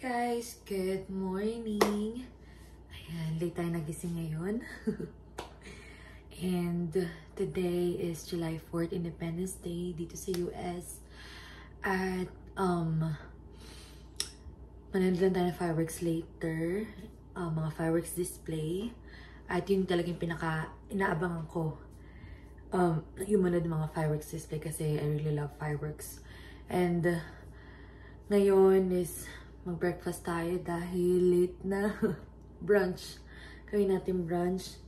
guys! Good morning! Ayan, late tayo nagising ngayon. And today is July 4th, Independence Day dito sa US. At manonood lang tayo ng fireworks later. Mga fireworks display. At yun talagang pinaka-inaabangan ko. Yung manood ng mga fireworks display kasi I really love fireworks. And ngayon is mag-breakfast tayo dahil late na. Brunch. Gawin natin brunch.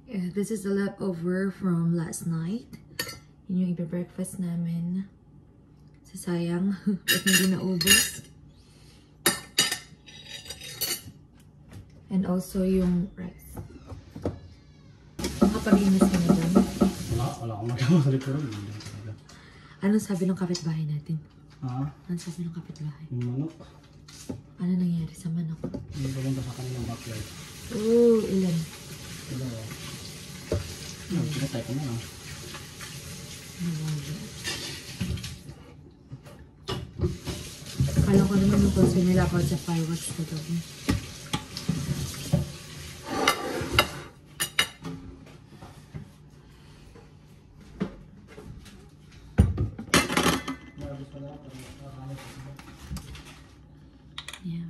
Yeah, this is the leftover from last night. Yun yung ibe-breakfast namin. Sayang. Ba't hindi naubos? And also yung rice. Makapag-inis ka na doon? Wala akong magawa sa likuran. Anong sabi ng kapitbahay natin? Ha? Anong sabi ng kapitbahay? Yung manok. Ano nangyari sa manok? Yung papunta sa kanilang backyard. Oh, ilan? Dalawa. Pinatay ko na lang. Akala ko naman yung kasi nila ako sa fireworks ko doon. Yeah.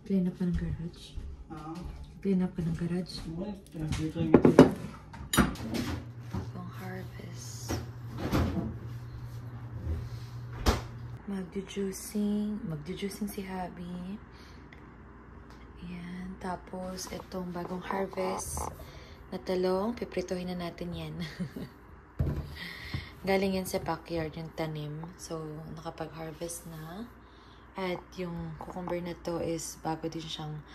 Clean up ka ng garage? Clean up ka ng garage? Pang harvest. Magjujuicing si Habi. Ayan. Tapos, itong bagong harvest na talong, piprituhin na natin yan. Galing yan sa backyard, yung tanim. So, nakapag-harvest na. At yung cucumber na to is bago din siyang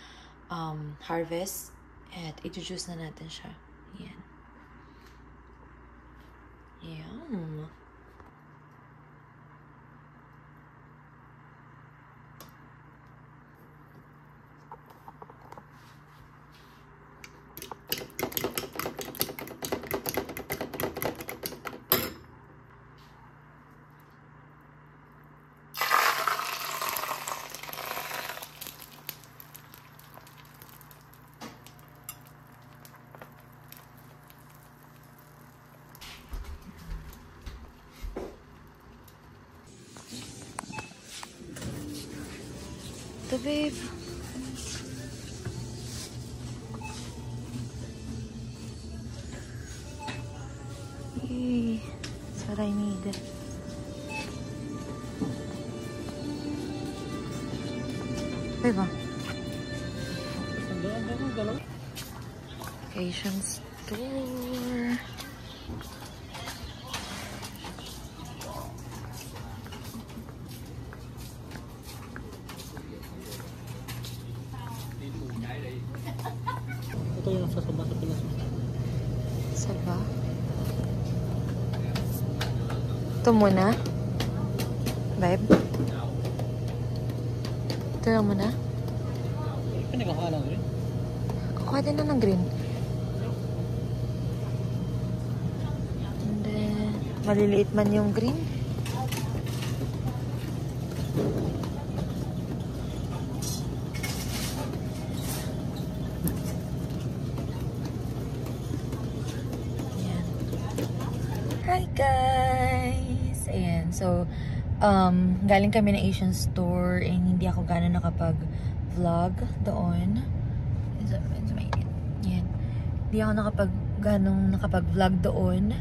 harvest. At i-juice na natin siya. Yan. Yum! Ito, babe. Yay. That's what I need. Babe, Asian store. Ito yung sa Saba sa Pinas. Saba? Ito muna? Babe? Ito lang muna? Pinagawa lang rin. Kukuha din na ng green. And then, maliliit man yung green. Hi guys! Ayan, so, galing kami ng Asian store and hindi ako gano'n nakapag-vlog doon. Ayan. Hindi ako nakapag-vlog doon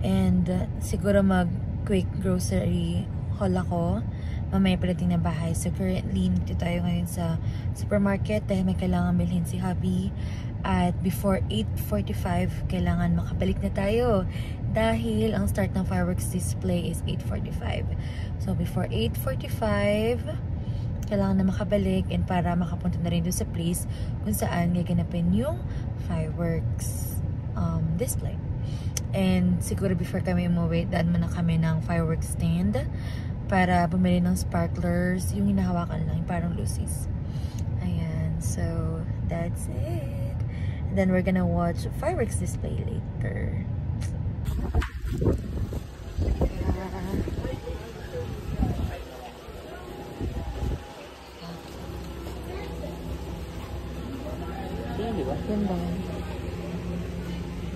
and siguro mag-quick grocery haul ako. Mamaya palating na bahay. So, currently, dito tayo ngayon sa supermarket dahil may kailangan bilhin si hubby. At before 8:45, kailangan makabalik na tayo. Dahil ang start ng fireworks display is 8:45. So, before 8:45, kailangan na makabalik and para makapunta na rin doon sa place kung saan gaganapin yung fireworks display. And siguro before kami umuwi, daan muna kami ng fireworks stand para bumili ng sparklers, yung hinahawakan lang, yung parang Lucy's. Ayan, so that's it. And then we're gonna watch fireworks display later. Ganda.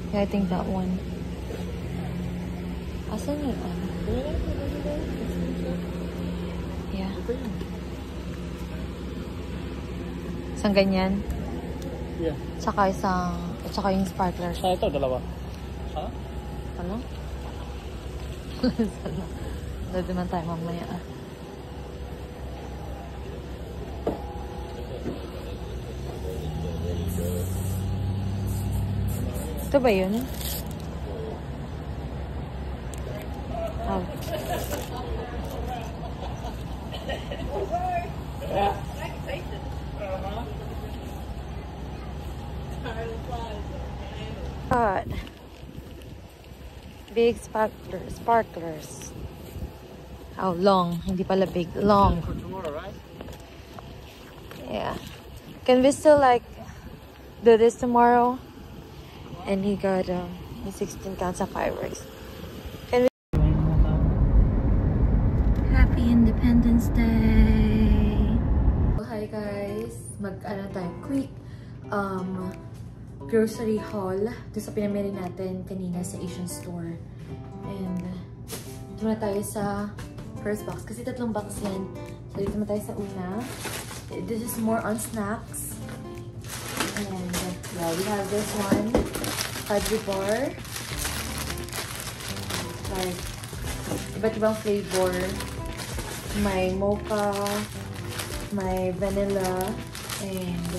Yeah, I think that one. Asan yung ano? Yeah. Isang ganyan? Yeah. Tsaka yung sparklers. Ito, dalawa. Ano? Doon naman tayo mamaya. Ito ba yun? Oh. God. Big sparklers. How long? Hindi pala big. Long. For tomorrow, right? Yeah. Can we still like do this tomorrow? And he got 16 counts of fireworks. Can we? Happy Independence Day! Hi guys! Mag-ano tayo, quick grocery haul. Ito sa pinamili natin kanina sa Asian store. And ito na tayo sa first box. Kasi 3 box yan. So dito na tayo sa una. This is more on snacks. And yeah, we have this one. Fudgy bar. Like, iba't ibang flavor. May mocha, may vanilla, and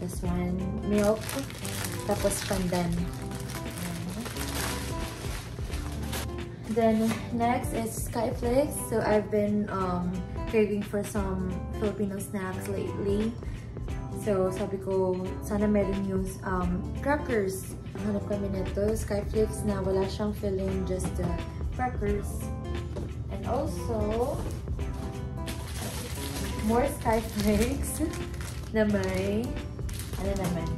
this one, milk, tapos pandan. Then, next is Skyflakes. So, I've been craving for some Filipino snacks lately. So, sabi ko, sana meron yung crackers. Hanap kami nito, Skyflakes na wala siyang filling, just crackers. And also, more Skyflakes na may, ano naman,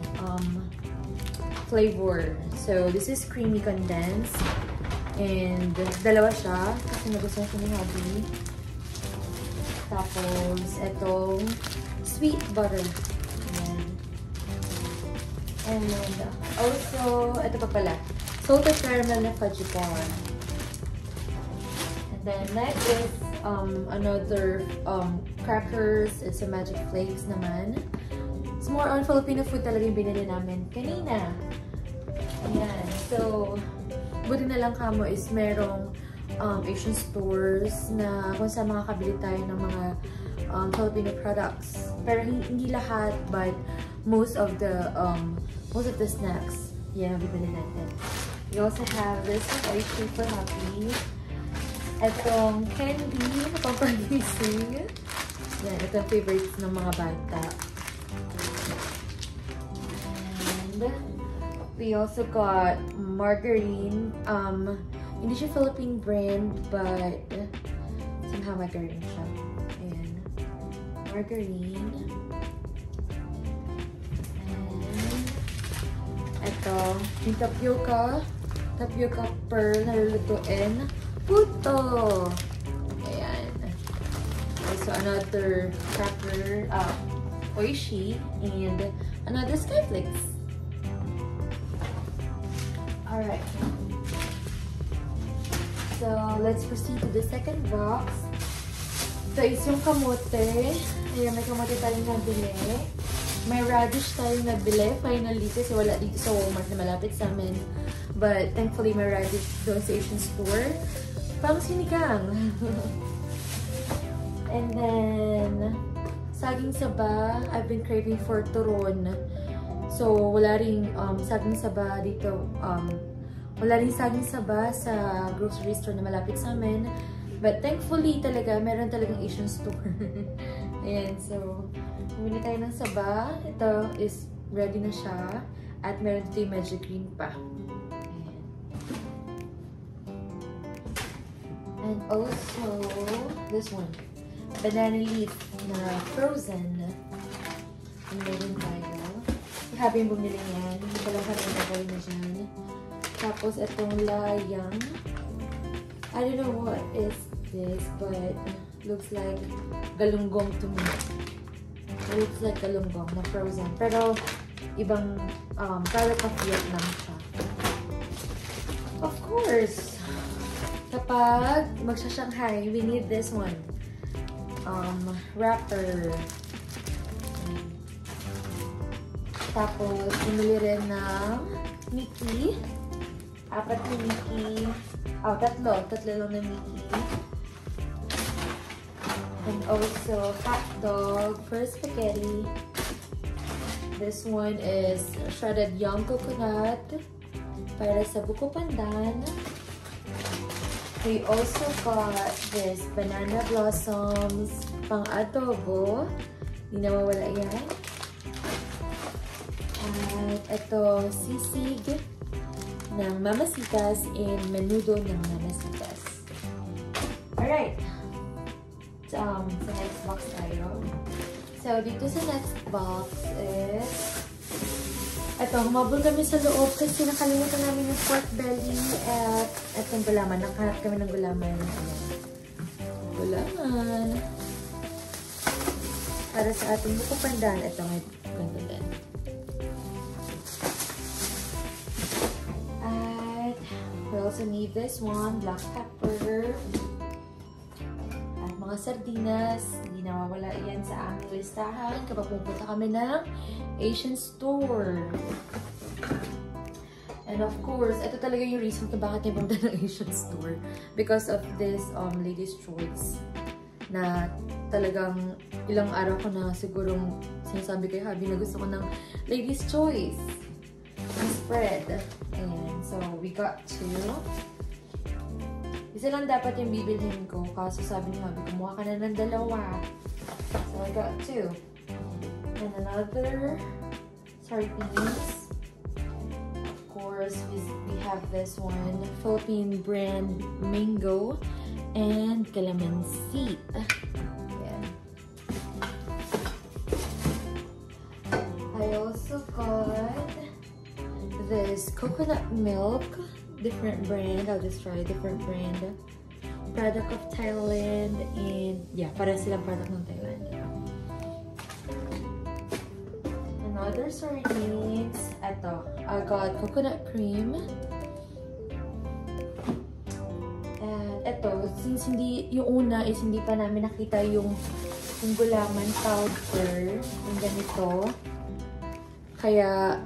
flavor. So, this is creamy condensed. And, dalawa siya, kasi nagustuhan ko ni hubby. Tapos, itong sweet butter. And then, also, ito pa pala, salted caramel na fudgy bar. And then, next is another crackers. It's a Magic Flakes naman. It's more on Filipino food talaga yung binili namin kanina. Ayan. So, buti na lang kamo is merong Asian stores na kung saan makakabili tayo ng mga Filipino products. Pero hindi lahat, but most of the snacks, yeah, bibili natin. We also have this one, ice cream for happy. Itong candy, pampagising. Yan, itong favorites ng mga bata. And we also got margarine. Hindi siya Philippine brand, but somehow margarine siya. Ayan. Margarine. Ito, yung tapioca pearl na lulutuin. Puto! Ayan. Also, another cracker, oishi, and another Skyflakes. Alright. So, let's proceed to the second box. Ito is yung kamote. Ayan, may kamote tayong nabili. May radish tayong nabili, finally, kasi wala dito sa Walmart na malapit sa amin. But, thankfully, may radish doon sa Asian store. Parang sinigang. And then, saging saba. I've been craving for turon. So, wala ring saging saba dito. Wala ring saging saba sa grocery store na malapit sa amin. But thankfully talaga, meron talagang Asian store. Ayan, so, bumili tayo ng saba. Ito is ready na siya. At meron dito yung medyo green pa. Ayan. And also, this one. Banana leaf na frozen. And meron tayo. Habi yung bumili yan. Hindi pa lang kami nagawin na dyan. Tapos, itong layang. I don't know what is this, but looks like galunggong to me. It looks like galunggong na frozen. Pero, ibang product of Vietnam siya. Of course, kapag magsha-Shanghai, we need this one. Wrapper. Tapos, bumili rin ng Mickey. 4 na Mickey. Oh, tatlo lang na Mickey. And also, hot dog for spaghetti. This one is shredded young coconut para sa buko pandan. We also got this banana blossoms pang adobo. Hindi nawawala yan. At ito, sisig ng Mamasitas and menudo ng Mamasitas. Alright. Sa next box tayo. So, dito sa next box is ito, humabol kami sa loob kasi nakalimutan namin yung pork belly at itong gulaman. Nakahanap kami ng gulaman. Gulaman. Para sa ating buko pandan. Ito, may ganda din. At we also need this one, black pepper. At mga sardinas. Hindi nawawala yan sa aming listahan kapag pupunta kami ng Asian store. And of course, ito talaga yung reason kung bakit niya pumunta ng Asian store. Because of this Lady's Choice. Na talagang ilang araw ko na sigurong sinasabi kay Habi na gusto ko ng Lady's Choice. Ang spread. Ayan. So, we got two. Isa lang dapat yung bibilhin ko. Kaso sabi ni Habi, kumuha ka na ng dalawa. So, I got two. And another sardines. Of course, we have this one, Philippine brand mango and calamansi. Ayan. I also got this coconut milk, different brand. I'll just try a different brand. Product of Thailand and yeah, para silang product ng Thailand. Other sardines. Ito, I got coconut cream. And ito, since hindi, yung una is hindi pa namin nakita yung gulaman powder, yung ganito. Kaya,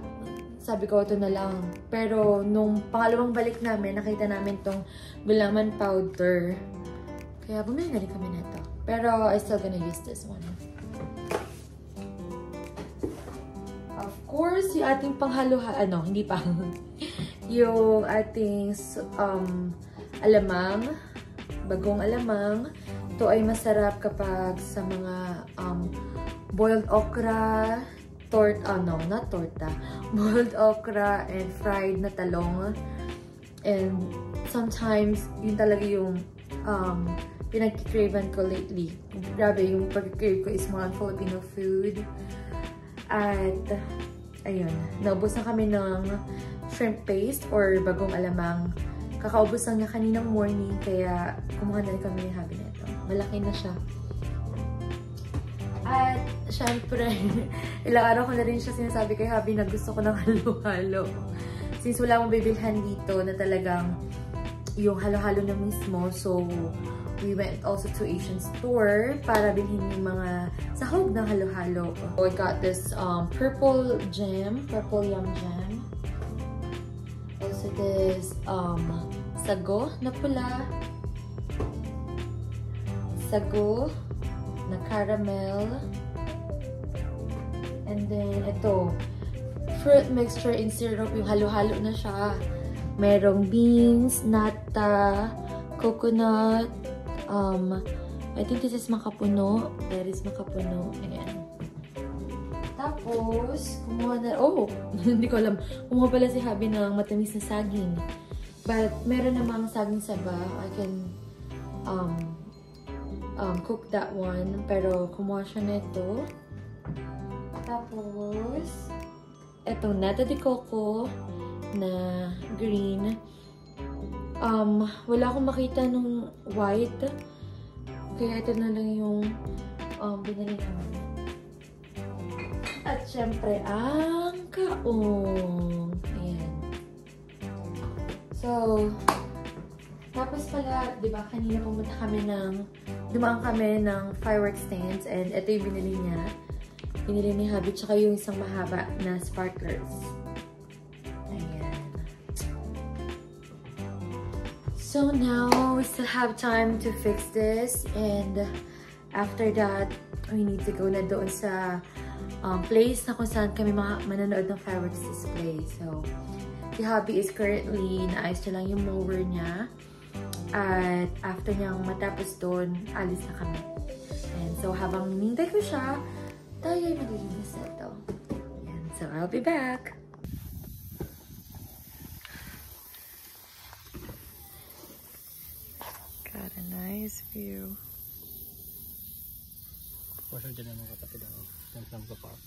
sabi ko, ito na lang. Pero, nung pangalawang balik namin, nakita namin tong gulaman powder. Kaya, bumili na rin kami nito. Pero, I still gonna use this one. Of course, yung ating panghalo-halo, hindi pa. Yung ating alamang, bagong alamang. Ito ay masarap kapag sa mga boiled okra, not torta. Boiled okra and fried na talong. And sometimes, yun talaga yung pinag-craven ko lately. Grabe, yung pag-crave ko is mga Filipino food. At, ayun, naubos na kami ng shrimp paste or bagong alamang. Kakaubos lang niya kaninang morning, kaya kumuha na rin kami ng Habi na ito. Malaki na siya. At, syempre, ilang araw ko na rin siya sinasabi kay Habi na gusto ko ng halo-halo. Since wala akong bibilhan dito na talagang yung halo-halo na mismo, so we went also to Asian store para bilhin yung mga sahog ng halo-halo. So I got this purple yum jam. Also this sago na pula. Sago. na caramel. And then, ito, fruit mixture in syrup. Yung halo-halo na siya. Merong beans, nata, coconut. I think this is makapuno. There is makapuno. Ayan. Tapos, kumuha na, hindi ko alam. Kumuha pala si Habi ng matamis na saging. But, meron namang saging saba. I can cook that one. Pero, kumuha siya nito. Tapos, etong nata de coco na green. Wala akong makita nung white. Kaya ito na lang yung binili namin. At syempre, ang kaong. Ayan. So, tapos pala, di ba, kanina pumunta kami dumaan kami ng fireworks stands and ito yung binili niya. Binili ni Habi, tsaka yung isang mahaba na sparklers. Ayan. So now, we still have time to fix this and after that, we need to go na doon sa place na kung saan kami manonood ng fireworks display. So, si Habi is currently, naayos niya lang yung mower niya. At after niyang matapos doon, alis na kami. And so, habang hinintay ko siya, tayo ay maglilinis na ito. Ayan. So, I'll be back. Got a nice view. Pasal dyan ang mga kapatid ang sa park.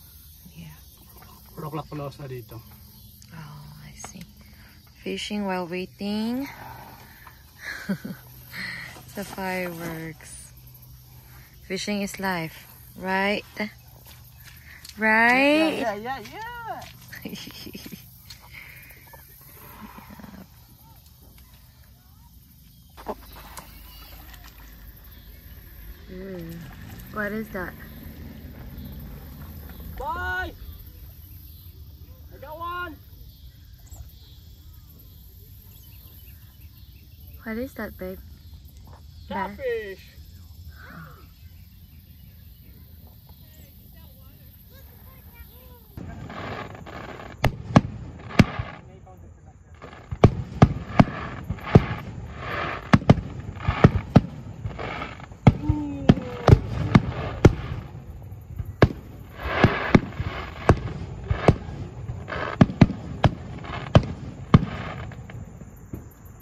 Yeah. 4 o'clock pala sa dito. Oh, I see. Fishing while waiting. The fireworks. Fishing is life, right? Right? Yeah. What is that? Bye! I got one! What is that, babe? Catfish!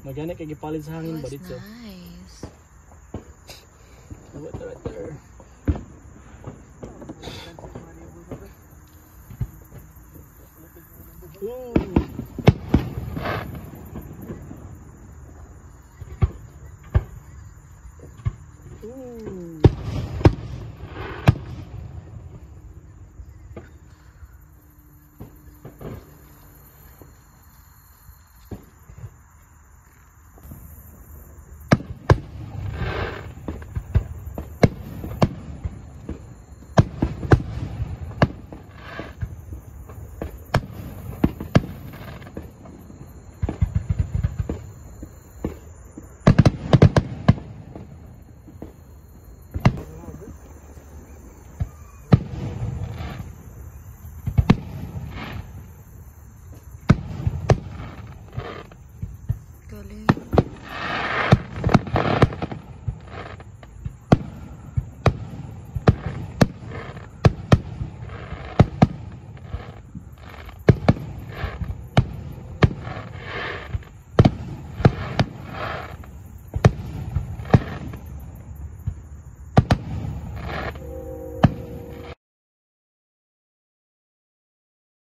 Magana kay gipalit sa hangin ba dito? Nice. Right there. Ooh.